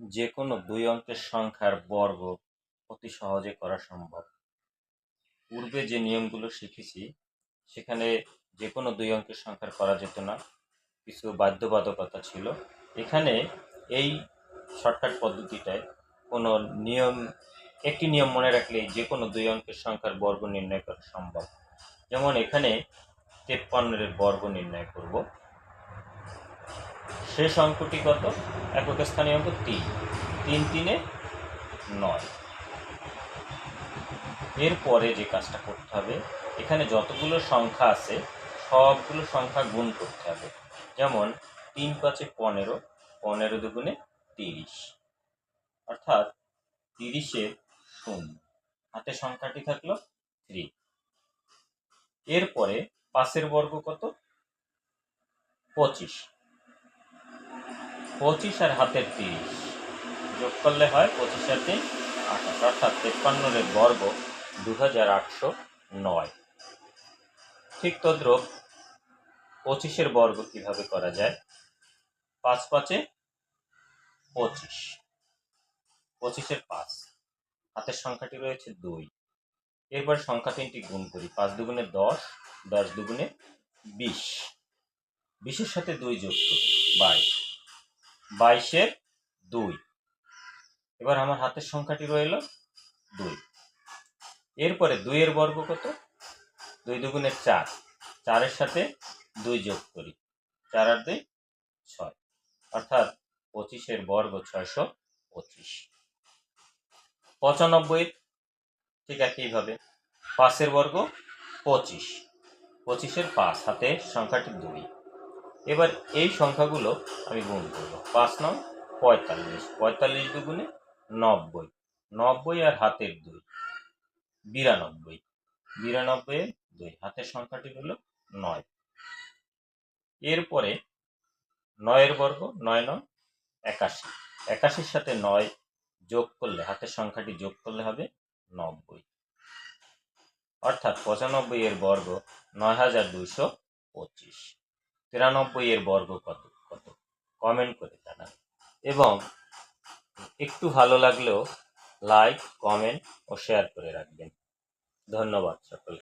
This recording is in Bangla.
যে কোনো দুই অঙ্কের সংখ্যার বর্গ অতি সহজে করা সম্ভব। পূর্বে যে নিয়মগুলো শিখেছি সেখানে যে কোনো দুই অঙ্কের সংখ্যার করা যেত না, কিছু বাধ্যবাধকতা ছিল। এখানে এই শর্টকাট পদ্ধতিটায় কোনো নিয়ম, একটি নিয়ম মনে রাখলেই যে কোনো দুই অঙ্কের সংখ্যার বর্গ নির্ণয় করা সম্ভব। যেমন এখানে 53 এর বর্গ নির্ণয় করব। শেষ অঙ্কটি কত? একক স্থানীয় অঙ্ক 3, 3 3 9। এরপরে যে কাজটা করতে হবে, এখানে যতগুলো সংখ্যা আছে সবগুলো সংখ্যা গুণ করতে হবে। যেমন 3 5 15, 15 দুগুণে 30, অর্থাৎ 30-এর 0, হাতে সংখ্যাটি থাকলো 3। এরপরে 5-এর বর্গ কত? 25, 25 আর হাতের 30 যোগ করলে হয় 25 আর 3 28, অর্থাৎ 53-এর বর্গ 2809। ঠিক তদ্রূপ 25-এর বর্গ কিভাবে করা যায়? 5 5 25, 25-এর 5, হাতের সংখ্যাটি রয়েছে 2। এরপর সংখ্যা তিনটি গুণ করি। 5 দুগুণে 10, 10 দুগুণে 20, 20-এর সাথে 2 যোগ করি 22, 22-এর 2। এবার আমার হাতের সংখ্যাটি রইল 2। এরপরে 2-এর বর্গ কত? 2 দুগুণে 4, 4-এর সাথে 2 যোগ করি, 4 আর 2 6, অর্থাৎ 25-এর বর্গ 625। 95 ঠিক একইভাবে 5-এর বর্গ 25, 25-এর 5, হাতে সংখ্যাটি 2। এবার এই সংখ্যাগুলো আমি গুণ করব। 5 9 45, 45 দুগুণে 90, 90 আর হাতের 2 92, 92-এর 2, হাতের সংখ্যাটি হলো 9। এরপরে 9-এর বর্গ 9 9 81, 81-এর সাথে 9 যোগ করলে, হাতের সংখ্যাটি যোগ করলে হবে 90, অর্থাৎ 95-এর বর্গ 9225। 93-এর বর্গ কত? কমেন্ট করে জানান, এবং একটু ভালো লাগলেও লাইক, কমেন্ট ও শেয়ার করে রাখবেন। ধন্যবাদ সকলকে।